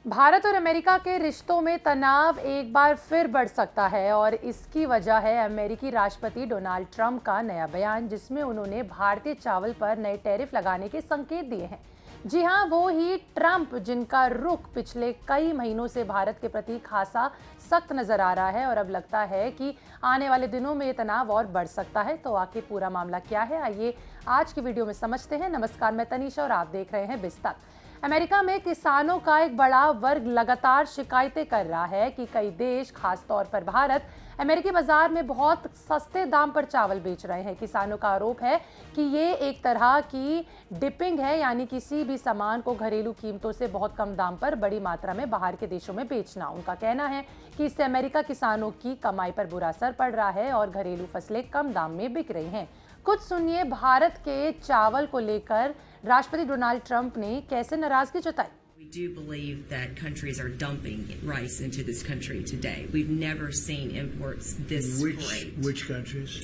भारत और अमेरिका के रिश्तों में तनाव एक बार फिर बढ़ सकता है और इसकी वजह है अमेरिकी राष्ट्रपति डोनाल्ड ट्रंप का नया बयान, जिसमें उन्होंने भारतीय चावल पर नए टैरिफ लगाने के संकेत दिए हैं। जी हां, वो ही ट्रंप जिनका रुख पिछले कई महीनों से भारत के प्रति खासा सख्त नजर आ रहा है और अब लगता है कि आने वाले दिनों में ये तनाव और बढ़ सकता है। तो आखिर पूरा मामला क्या है, आइए आज की वीडियो में समझते हैं। नमस्कार, मैं तनीषा और आप देख रहे हैं बिस्तक। अमेरिका में किसानों का एक बड़ा वर्ग लगातार शिकायतें कर रहा है कि कई देश, खासतौर पर भारत, अमेरिकी बाजार में बहुत सस्ते दाम पर चावल बेच रहे हैं। किसानों का आरोप है कि ये एक तरह की डिपिंग है, यानी किसी भी सामान को घरेलू कीमतों से बहुत कम दाम पर बड़ी मात्रा में बाहर के देशों में बेचना। उनका कहना है कि इससे अमेरिका किसानों की कमाई पर बुरा असर पड़ रहा है और घरेलू फसलें कम दाम में बिक रही हैं। कुछ सुनिए भारत के चावल को लेकर राष्ट्रपति डोनाल्ड ट्रंप ने कैसे नाराजगी जताई। We do believe that countries are dumping rice into this country today. We've never seen imports this great. Which countries?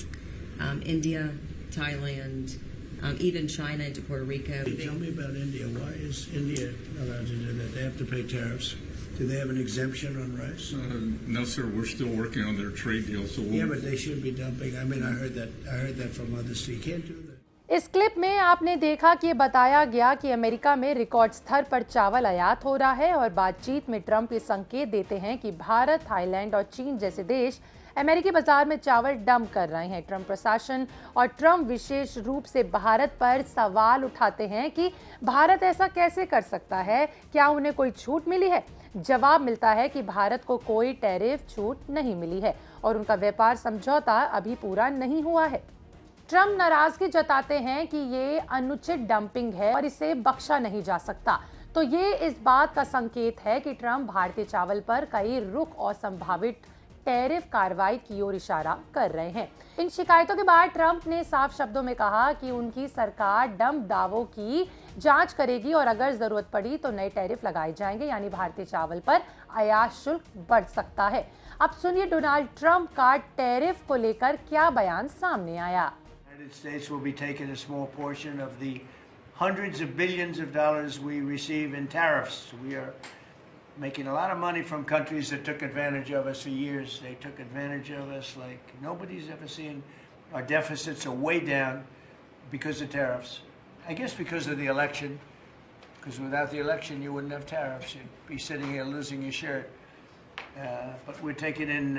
India, Thailand, even China into Puerto Rico. Tell me about India. Why is India allowed to do that? They have to pay tariffs. Do they have an exemption on rice? No, sir. We're still working on their trade deal. So Yeah, but they should be dumping. I mean, I heard that from others. So you can't do that. इस clip में आपने देखा कि बताया गया कि America में record स्तर पर चावल आयात हो रहा है और बातचीत में ट्रंप ये संकेत देते हैं कि भारत, थाईलैंड और चीन जैसे देश अमेरिकी बाजार में चावल डंप कर रहे हैं। ट्रंप प्रशासन और ट्रंप विशेष रूप से भारत पर सवाल उठाते हैं कि भारत ऐसा कैसे कर सकता है, क्या उन्हें कोई छूट मिली है। जवाब मिलता है कि भारत को कोई टैरिफ छूट नहीं मिली है और उनका व्यापार समझौता अभी पूरा नहीं हुआ है। ट्रंप नाराजगी जताते हैं कि ये अनुचित डंपिंग है और इसे बख्शा नहीं जा सकता। तो ये इस बात का संकेत है कि ट्रंप भारतीय चावल पर कई रुख और संभावित टैरिफ कार्रवाई की ओर इशारा कर रहे हैं। इन शिकायतों के बाद ट्रंप ने साफ शब्दों में कहा कि उनकी सरकार डंप दावों की जांच करेगी और अगर जरूरत पड़ी तो नए टैरिफ लगाए जाएंगे, यानी भारतीय चावल पर आयात शुल्क बढ़ सकता है। अब सुनिए डोनाल्ड ट्रंप का टैरिफ को लेकर क्या बयान सामने आया। The United States will be taking a small portion of the hundreds of billions of dollars we receive in tariffs. We are making a lot of money from countries that took advantage of us for years. They took advantage of us like nobody's ever seen. Our deficits are way down because of tariffs. I guess because of the election, because without the election you wouldn't have tariffs. You'd be sitting here losing your shirt. But we're taking in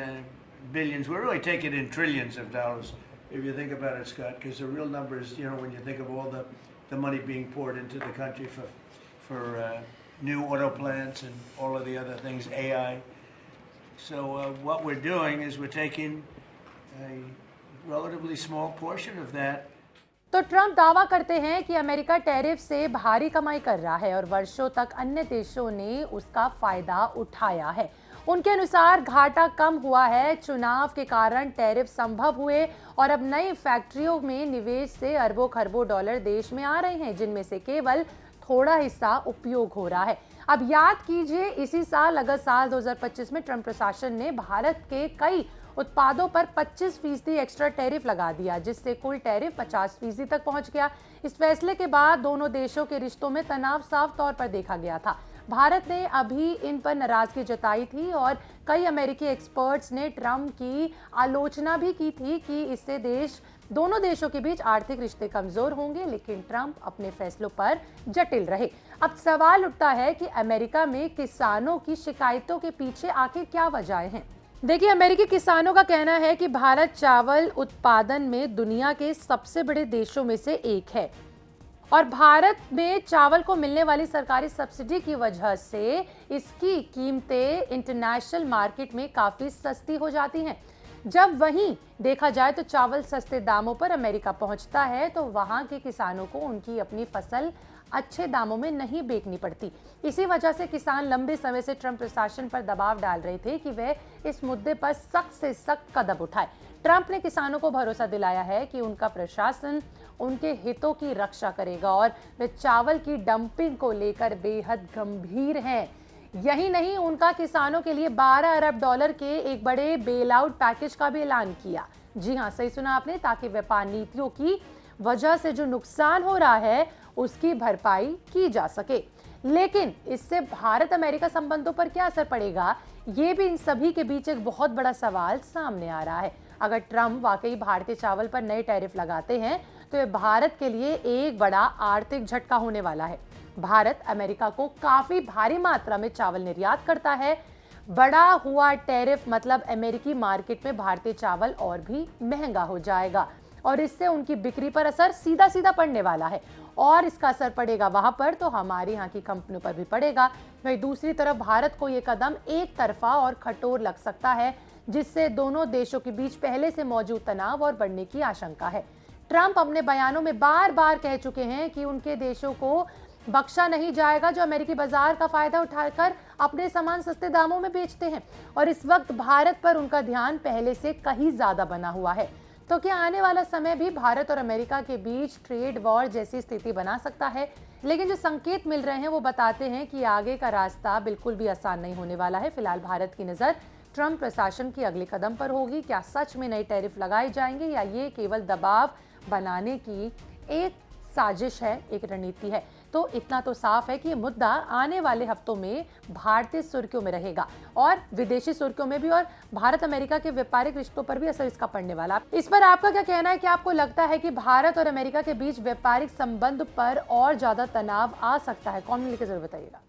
billions. We're really taking in trillions of dollars. If you think about it, Scott, because the real numbers, when you think of all the money being poured into the country for new auto plants and all of the other things, AI. So what we're doing is we're taking a relatively small portion of that. तो Trump दावा करते हैं कि America tariff से भारी कमाई कर रहा है और वर्षों तक अन्य देशों ने उसका फायदा उठाया है। उनके अनुसार घाटा कम हुआ है, चुनाव के कारण टैरिफ संभव हुए और अब नई फैक्ट्रियों में निवेश से अरबों खरबों डॉलर देश में आ रहे हैं, जिनमें से केवल थोड़ा हिस्सा उपयोग हो रहा है। अब याद कीजिए, इसी साल अगस्त साल 2025 में ट्रंप प्रशासन ने भारत के कई उत्पादों पर 25% एक्स्ट्रा टैरिफ लगा दिया, जिससे कुल टैरिफ 50% तक पहुंच गया। इस फैसले के बाद दोनों देशों के रिश्तों में तनाव साफ तौर पर देखा गया था। भारत ने अभी इन पर नाराजगी जताई थी और कई अमेरिकी एक्सपर्ट्स ने ट्रंप की आलोचना भी की थी कि इससे दोनों देशों के बीच आर्थिक रिश्ते कमजोर होंगे, लेकिन ट्रंप अपने फैसलों पर जटिल रहे। अब सवाल उठता है कि अमेरिका में किसानों की शिकायतों के पीछे आखिर क्या वजहें हैं। देखिए, अमेरिकी किसानों का कहना है कि भारत चावल उत्पादन में दुनिया के सबसे बड़े देशों में से एक है और भारत में चावल को मिलने वाली सरकारी सब्सिडी की वजह से इसकी कीमतें इंटरनेशनल मार्केट में काफी सस्ती हो जाती हैं। जब वहीं देखा जाए तो चावल सस्ते दामों पर अमेरिका पहुंचता है तो वहां के किसानों को उनकी अपनी फसल अच्छे दामों में नहीं बेचनी पड़ती। इसी वजह से किसान लंबे समय से ट्रंप प्रशासन पर दबाव डाल रहे थे कि वह इस मुद्दे पर सख्त से सख्त कदम उठाए। ट्रंप ने किसानों को भरोसा दिलाया है कि उनका प्रशासन उनके हितों की रक्षा करेगा और वे चावल की डंपिंग को लेकर बेहद गंभीर हैं। यही नहीं, उनका किसानों के लिए 12 अरब डॉलर के एक बड़े बेल आउट पैकेज का भी ऐलान किया। जी हां, सही सुना आपने, ताकि व्यापार नीतियों की वजह से जो नुकसान हो रहा है उसकी भरपाई की जा सके। लेकिन इससे भारत अमेरिका संबंधों पर क्या असर पड़ेगा, ये भी इन सभी के बीच एक बहुत बड़ा सवाल सामने आ रहा है। अगर ट्रंप वाकई भारतीय चावल पर नए टैरिफ लगाते हैं तो ये भारत के लिए एक बड़ा आर्थिक झटका होने वाला है। भारत अमेरिका को काफी भारी मात्रा में चावल निर्यात करता है। बड़ा हुआ टैरिफ मतलब अमेरिकी मार्केट में भारतीय चावल और भी महंगा हो जाएगा और इससे उनकी बिक्री पर असर सीधा सीधा पड़ने वाला है और इसका असर पड़ेगा वहां पर तो हमारे यहाँ की कंपनियों पर भी पड़ेगा। वहीं दूसरी तरफ भारत को ये कदम एक तरफा और कठोर लग सकता है, जिससे दोनों देशों के बीच पहले से मौजूद तनाव और बढ़ने की आशंका है। ट्रंप अपने बयानों में बार बार कह चुके हैं कि उनके देशों को बख्शा नहीं जाएगा जो अमेरिकी बाजार का फायदा उठाकर अपने सामान सस्ते दामों में बेचते हैं और इस वक्त भारत पर उनका ध्यान पहले से कहीं ज्यादा बना हुआ है। तो क्या आने वाला समय भी भारत और अमेरिका के बीच ट्रेड वॉर जैसी स्थिति बना सकता है? लेकिन जो संकेत मिल रहे हैं वो बताते हैं कि आगे का रास्ता बिल्कुल भी आसान नहीं होने वाला है। फिलहाल भारत की नजर ट्रंप प्रशासन की अगले कदम पर होगी। क्या सच में नए टैरिफ लगाए जाएंगे या ये केवल दबाव बनाने की एक साजिश है, एक रणनीति है? तो इतना तो साफ है कि ये मुद्दा आने वाले हफ्तों में भारतीय सुर्खियों में रहेगा और विदेशी सुर्खियों में भी, और भारत अमेरिका के व्यापारिक रिश्तों पर भी असर इसका पड़ने वाला। इस पर आपका क्या कहना है? कि आपको लगता है कि भारत और अमेरिका के बीच व्यापारिक संबंध पर और ज्यादा तनाव आ सकता है? कमेंट लिखकर जरूर बताइएगा।